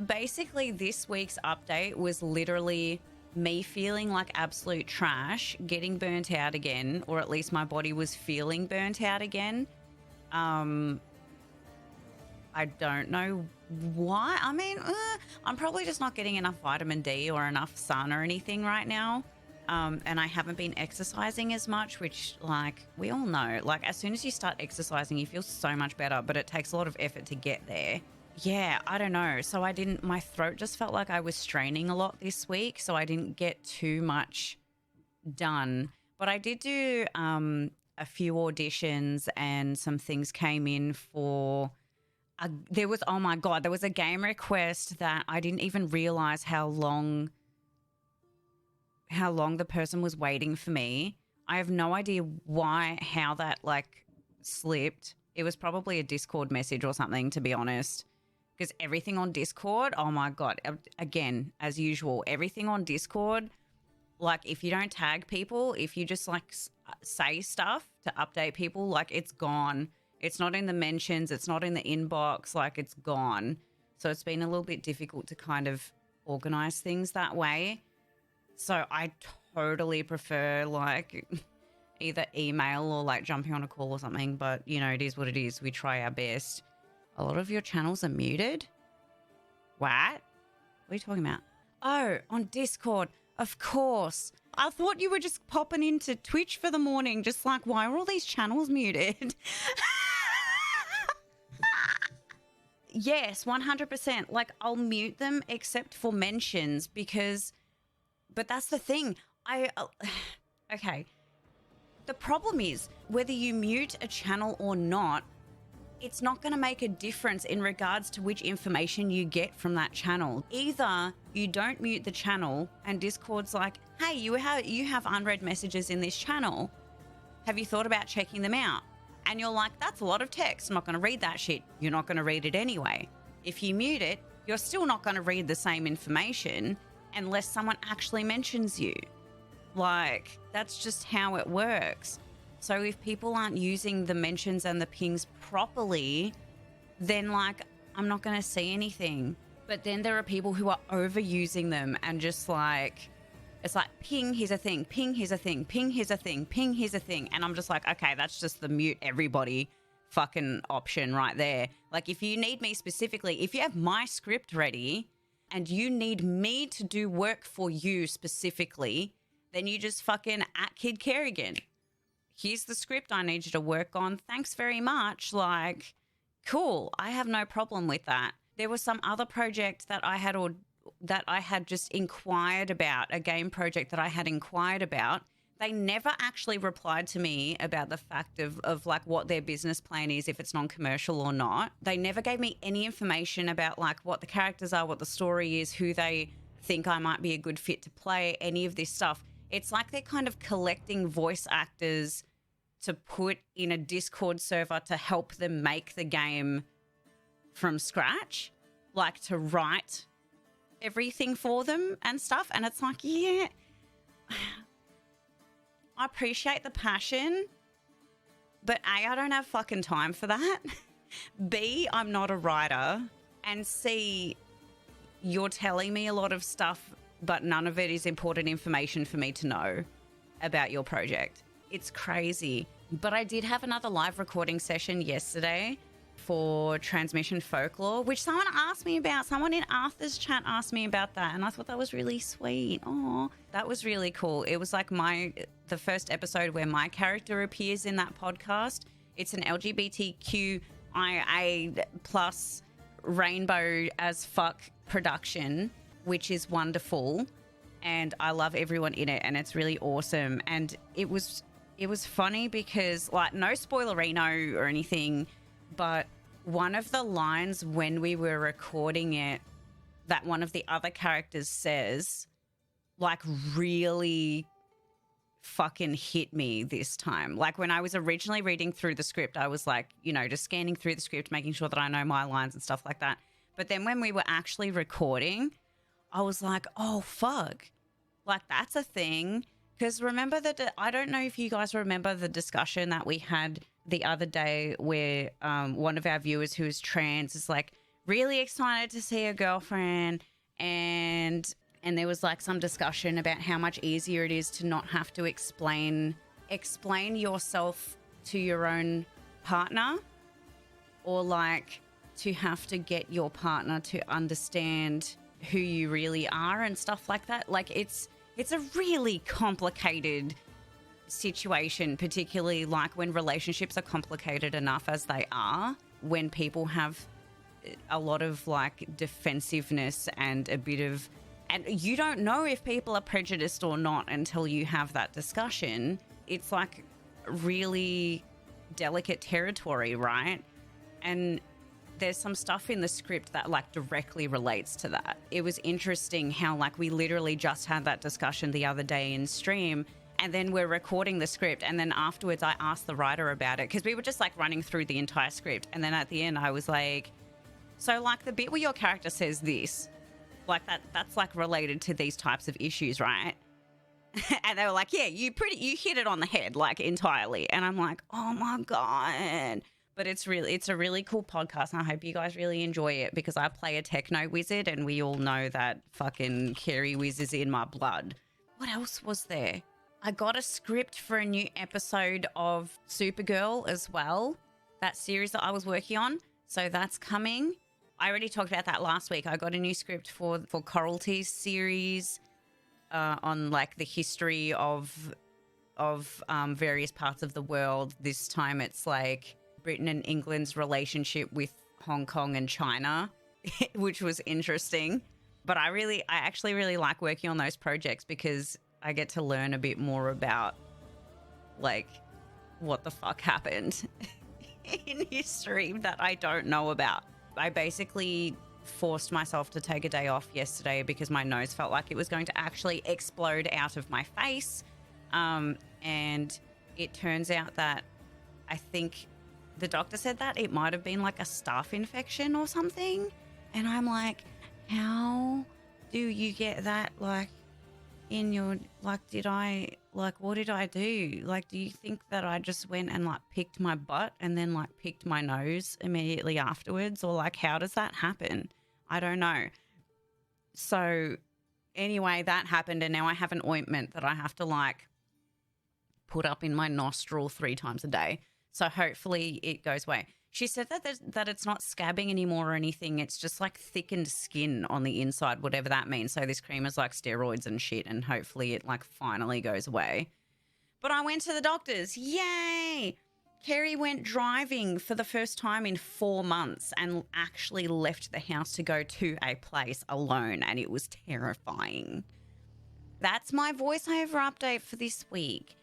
basically this week's update was literally me feeling like absolute trash, getting burnt out again, or at least my body was feeling burnt out again. I don't know why. I mean, I'm probably just not getting enough vitamin D or enough sun or anything right now. And I haven't been exercising as much, which, like, we all know, like, as soon as you start exercising, you feel so much better, but it takes a lot of effort to get there. Yeah, I don't know. So my throat just felt like I was straining a lot this week, so I didn't get too much done. But I did do a few auditions and some things came in for... there was a game request that I didn't even realize how long the person was waiting for me. I have no idea how that like slipped. It was probably a Discord message or something, to be honest, because everything on Discord, oh my God, again, as usual, everything on Discord, like if you don't tag people, if you just like say stuff to update people, like it's gone. It's not in the mentions. It's not in the inbox. Like it's gone. So it's been a little bit difficult to kind of organize things that way. So I totally prefer like either email or like jumping on a call or something. But, you know, it is what it is. We try our best. A lot of your channels are muted. What? What are you talking about? Oh, on Discord. Of course. I thought you were just popping into Twitch for the morning. Just like, why are all these channels muted? Yes, 100%. Like, I'll mute them except for mentions because... But that's the thing. Okay. The problem is, whether you mute a channel or not, it's not going to make a difference in regards to which information you get from that channel. Either you don't mute the channel and Discord's like, hey, you have unread messages in this channel. Have you thought about checking them out? And you're like, that's a lot of text. I'm not going to read that shit. You're not going to read it anyway. If you mute it, you're still not going to read the same information unless someone actually mentions you. Like, that's just how it works. So if people aren't using the mentions and the pings properly, then like, I'm not going to see anything. But then there are people who are overusing them and just like, it's like ping, here's a thing, ping, here's a thing, ping, here's a thing, ping, here's a thing. And I'm just like, okay, that's just the mute everybody fucking option right there. Like if you need me specifically, if you have my script ready and you need me to do work for you specifically, then you just fucking at Kid Kerrigan. Here's the script I need you to work on. Thanks very much. Like, cool. I have no problem with that. There was some other project that I had just inquired about, a game project that I had inquired about. They never actually replied to me about the fact of like what their business plan is, if it's non-commercial or not. They never gave me any information about like what the characters are, what the story is, who they think I might be a good fit to play, any of this stuff. It's like they're kind of collecting voice actors to put in a Discord server to help them make the game from scratch, like to write everything for them and stuff. And it's like, yeah, I appreciate the passion, but A, I don't have fucking time for that. B, I'm not a writer. And C, you're telling me a lot of stuff, but none of it is important information for me to know about your project. It's crazy. But I did have another live recording session yesterday for Transmission Folklore, which someone asked me about. Someone in Arthur's chat asked me about that, and I thought that was really sweet. Oh, that was really cool. It was like the first episode where my character appears in that podcast. It's an LGBTQIA plus rainbow as fuck production, which is wonderful, and I love everyone in it, and it's really awesome. And it was funny because, like, no spoilerino or anything, but one of the lines when we were recording it that one of the other characters says, like, really fucking hit me this time. Like, when I was originally reading through the script, I was like, you know, just scanning through the script, making sure that I know my lines and stuff like that. But then when we were actually recording, I was like, oh, fuck. Like, that's a thing. Because remember that, I don't know if you guys remember the discussion that we had the other day where one of our viewers who is trans is like, really excited to see her girlfriend, and there was like some discussion about how much easier it is to not have to explain yourself to your own partner, or like to have to get your partner to understand who you really are and stuff like that. Like it's a really complicated situation, particularly like when relationships are complicated enough as they are, when people have a lot of like defensiveness and a bit of, and you don't know if people are prejudiced or not until you have that discussion. It's like really delicate territory, right? And there's some stuff in the script that like directly relates to that. It was interesting how like we literally just had that discussion the other day in stream, and then we're recording the script, and then afterwards I asked the writer about it because we were just like running through the entire script, and then at the end I was like, so like the bit where your character says this, like that's like related to these types of issues, right? And they were like, yeah, you hit it on the head, like entirely. And I'm like, oh my God. But it's a really cool podcast, and I hope you guys really enjoy it, because I play a techno wizard, and we all know that fucking Carrie Wiz is in my blood. What else was there? I got a script for a new episode of Supergirl as well, that series that I was working on. So that's coming. I already talked about that last week. I got a new script for Koral series on like the history of various parts of the world. This time it's like Britain and England's relationship with Hong Kong and China, which was interesting. But I actually really like working on those projects because I get to learn a bit more about like what the fuck happened in history that I don't know about. I basically forced myself to take a day off yesterday because my nose felt like it was going to actually explode out of my face. And it turns out that I think the doctor said that it might have been like a staph infection or something. And I'm like, how do you get that like in your, like, what did I do? Like, do you think that I just went and like picked my butt and then like picked my nose immediately afterwards? Or like, how does that happen? I don't know. So anyway, that happened, and now I have an ointment that I have to like put up in my nostril 3 times a day. So hopefully it goes away. She said that it's not scabbing anymore or anything. It's just like thickened skin on the inside, whatever that means. So this cream is like steroids and shit, and hopefully it like finally goes away. But I went to the doctors. Yay! Kerry went driving for the first time in 4 months and actually left the house to go to a place alone, and it was terrifying. That's my voiceover update for this week.